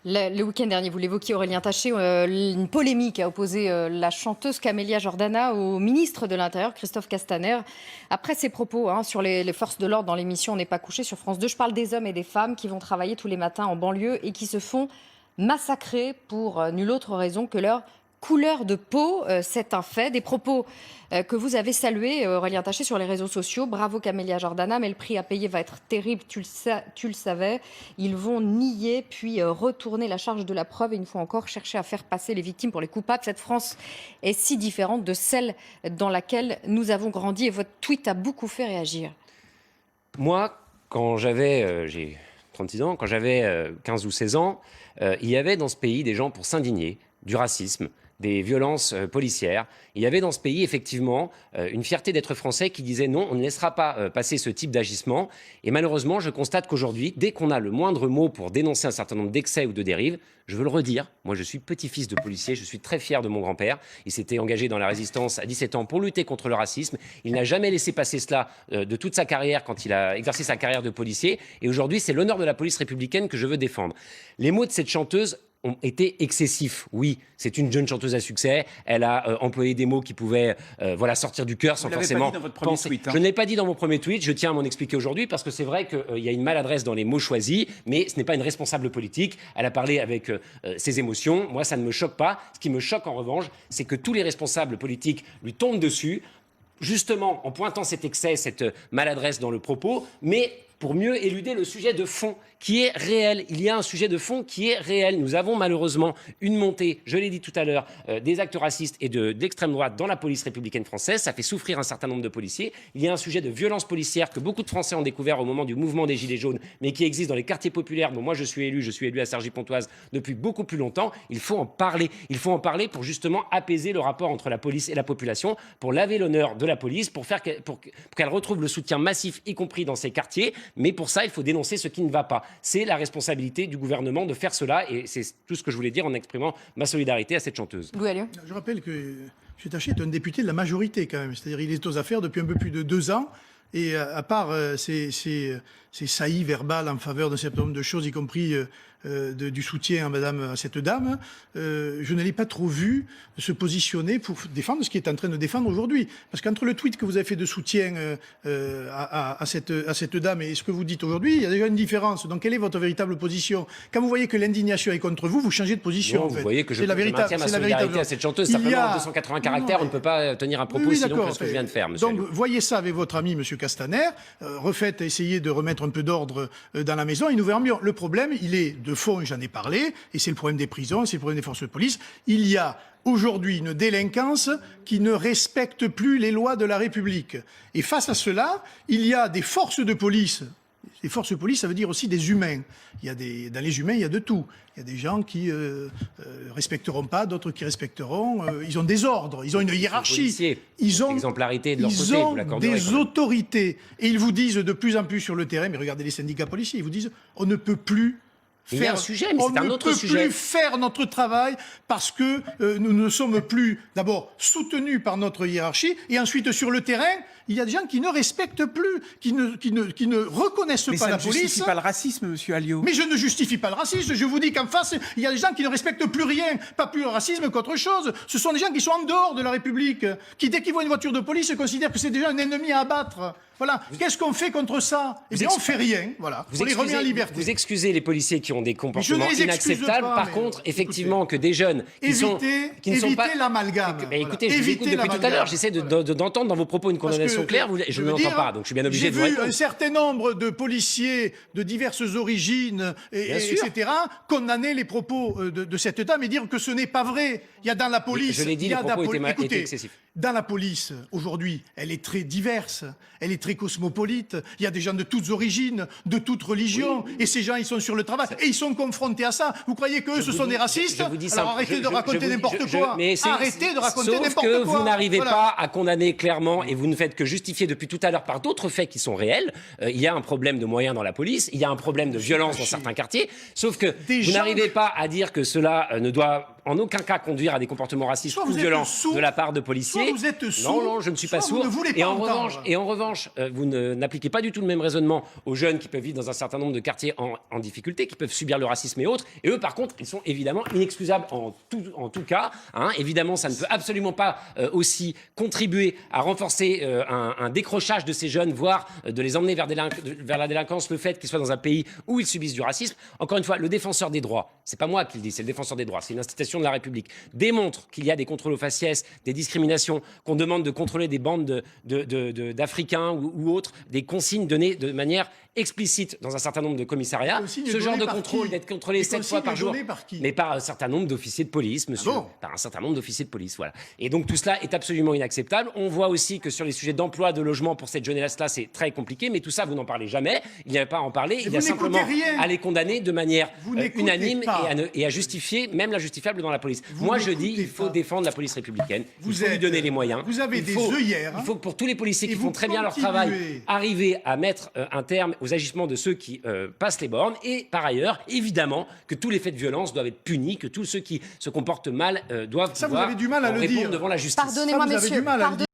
Le week-end dernier, vous l'évoquiez, Aurélien Taché, une polémique a opposé la chanteuse Camélia Jordana au ministre de l'Intérieur, Christophe Castaner. Après ses propos sur les forces de l'ordre dans l'émission On n'est pas couché sur France 2, je parle des hommes et des femmes qui vont travailler tous les matins en banlieue et qui se font massacrer pour nulle autre raison que leur couleur de peau. C'est un fait. Des propos que vous avez salués, Aurélien Taché, sur les réseaux sociaux. Bravo Camélia Jordana, mais le prix à payer va être terrible, tu le savais. Ils vont nier, puis retourner la charge de la preuve et une fois encore chercher à faire passer les victimes pour les coupables. Cette France est si différente de celle dans laquelle nous avons grandi et votre tweet a beaucoup fait réagir. Moi, quand j'avais, j'ai 36 ans, quand j'avais 15 ou 16 ans, il y avait dans ce pays des gens pour s'indigner du racisme, des violences policières. Il y avait dans ce pays, effectivement, une fierté d'être français qui disait non, on ne laissera pas passer ce type d'agissement. Et malheureusement, je constate qu'aujourd'hui, dès qu'on a le moindre mot pour dénoncer un certain nombre d'excès ou de dérives, je veux le redire, moi je suis petit-fils de policier, je suis très fier de mon grand-père. Il s'était engagé dans la résistance à 17 ans pour lutter contre le racisme. Il n'a jamais laissé passer cela de toute sa carrière quand il a exercé sa carrière de policier. Et aujourd'hui, c'est l'honneur de la police républicaine que je veux défendre. Les mots de cette chanteuse ont été excessifs. Oui, c'est une jeune chanteuse à succès. Elle a employé des mots qui pouvaient sortir du cœur sans forcément pas dit dans votre premier tweet, hein. Je ne l'ai pas dit dans mon premier tweet, je tiens à m'en expliquer aujourd'hui parce que c'est vrai qu'il y a une maladresse dans les mots choisis, mais ce n'est pas une responsable politique. Elle a parlé avec ses émotions. Moi, ça ne me choque pas. Ce qui me choque en revanche, c'est que tous les responsables politiques lui tombent dessus, justement en pointant cet excès, cette maladresse dans le propos, mais pour mieux éluder le sujet de fond qui est réel. Il y a un sujet de fond qui est réel. Nous avons malheureusement une montée, je l'ai dit tout à l'heure, des actes racistes et d'extrême droite dans la police républicaine française. Ça fait souffrir un certain nombre de policiers. Il y a un sujet de violence policière que beaucoup de Français ont découvert au moment du mouvement des Gilets jaunes, mais qui existe dans les quartiers populaires dont moi je suis élu à Cergy-Pontoise depuis beaucoup plus longtemps. Il faut en parler. Il faut en parler pour justement apaiser le rapport entre la police et la population, pour laver l'honneur de la police, pour qu'elle retrouve le soutien massif, y compris dans ces quartiers. Mais pour ça, il faut dénoncer ce qui ne va pas. C'est la responsabilité du gouvernement de faire cela. Et c'est tout ce que je voulais dire en exprimant ma solidarité à cette chanteuse. Louis Alliot. Je rappelle que M. Taché est un député de la majorité quand même. C'est-à-dire qu'il est aux affaires depuis un peu plus de 2 ans. Et à part ces saillies verbales en faveur d'un certain nombre de choses, y compris du soutien à cette dame, je ne l'ai pas trop vu se positionner pour défendre ce qu'il est en train de défendre aujourd'hui. Parce qu'entre le tweet que vous avez fait de soutien à cette dame et ce que vous dites aujourd'hui, il y a déjà une différence. Donc quelle est votre véritable position? Quand vous voyez que l'indignation est contre vous, vous changez de position. Non, en fait. vous voyez que je maintiens ma solidarité à cette chanteuse. Simplement, en 280 caractères, on ne peut pas tenir un propos aussi long que ce que je viens de faire, monsieur. Donc voyez ça avec votre ami, monsieur Castaner. Essayez de remettre un peu d'ordre dans la maison et nous verrons mieux. Le problème, il est de fond, j'en ai parlé, et c'est le problème des prisons, c'est le problème des forces de police. Il y a aujourd'hui une délinquance qui ne respecte plus les lois de la République. Et face à cela, il y a des forces de police. Les forces de police, ça veut dire aussi des humains. Dans les humains, il y a de tout. Il y a des gens qui respecteront pas, d'autres qui respecteront. Ils ont des ordres, ils ont une hiérarchie. Ils ont l'exemplarité de leur côté, vous l'accorderez, des autorités. Et ils vous disent de plus en plus sur le terrain, mais regardez les syndicats policiers, ils vous disent on ne peut plus faire un sujet, mais c'est un autre sujet. On ne peut plus faire notre travail parce que nous ne sommes plus, d'abord, soutenus par notre hiérarchie, et ensuite, sur le terrain, il y a des gens qui ne respectent plus, qui ne reconnaissent pas la police. Mais ça ne justifie pas le racisme, monsieur Alliot. Mais je ne justifie pas le racisme. Je vous dis qu'en face, il y a des gens qui ne respectent plus rien, pas plus le racisme qu'autre chose. Ce sont des gens qui sont en dehors de la République, qui, dès qu'ils voient une voiture de police, considèrent que c'est déjà un ennemi à abattre. Voilà. Qu'est-ce qu'on fait contre ça? Eh bien, on fait rien. Voilà. On les remet en liberté. Vous excusez les policiers qui ont des comportements inacceptables. Par contre, effectivement, que des jeunes qui ne sont pas... Évitez l'amalgame. Écoutez, je vous écoute depuis tout à l'heure. J'essaie d'entendre dans vos propos une condamnation claire. Je ne l'entends pas, donc je suis bien obligé de vous répondre. J'ai vu un certain nombre de policiers de diverses origines, etc., condamner les propos de cette dame et dire que ce n'est pas vrai. Il y a dans la police... Je l'ai dit, les propos étaient excessifs. Dans la police, aujourd'hui, elle est très diverse, elle est très cosmopolite. Il y a des gens de toutes origines, de toutes religions, et ces gens, ils sont sur le travail, et ils sont confrontés à ça. Vous croyez qu'eux, ce sont des racistes? Alors arrêtez de raconter n'importe quoi. Arrêtez de raconter n'importe quoi. Sauf que vous n'arrivez pas à condamner clairement, et vous ne faites que justifier depuis tout à l'heure par d'autres faits qui sont réels. Il y a un problème de moyens dans la police, il y a un problème de violence dans certains quartiers, sauf que vous n'arrivez pas à dire que cela ne doit en aucun cas conduire à des comportements racistes Soit ou vous êtes violents sourd, de la part de policiers. soit vous êtes sourd, non, je ne suis pas soit vous sourd. ne voulez Et pas en entendre. revanche, vous n'appliquez pas du tout le même raisonnement aux jeunes qui peuvent vivre dans un certain nombre de quartiers en difficulté, qui peuvent subir le racisme et autres. Et eux, par contre, ils sont évidemment inexcusables en tout cas. Hein. Évidemment, ça ne peut absolument pas aussi contribuer à renforcer un décrochage de ces jeunes, voire de les emmener vers la délinquance, le fait qu'ils soient dans un pays où ils subissent du racisme. Encore une fois, le défenseur des droits, c'est pas moi qui le dis, c'est le défenseur des droits, c'est une institution de la République, démontre qu'il y a des contrôles aux faciès, des discriminations, qu'on demande de contrôler des bandes d'Africains ou autres, des consignes données de manière explicite dans un certain nombre de commissariats. Ce genre de contrôle, d'être contrôlé 7 fois par jour, mais par un certain nombre d'officiers de police, monsieur. Ah bon? Par un certain nombre d'officiers de police, voilà. Et donc tout cela est absolument inacceptable. On voit aussi que sur les sujets d'emploi, de logement pour cette jeunesse-là, c'est très compliqué, mais tout ça, vous n'en parlez jamais. Il n'y a pas à en parler. Il y a simplement à les condamner de manière unanime et à justifier, même l'injustifiable dans la police. Moi, je dis, il faut défendre la police républicaine. Il faut lui donner les moyens. Vous avez des œillères. Il faut que pour tous les policiers qui font très bien leur travail, arriver à mettre un terme aux agissements de ceux qui passent les bornes. Et par ailleurs, évidemment, que tous les faits de violence doivent être punis, que tous ceux qui se comportent mal doivent pouvoir répondre devant la justice. Pardonnez-moi, messieurs.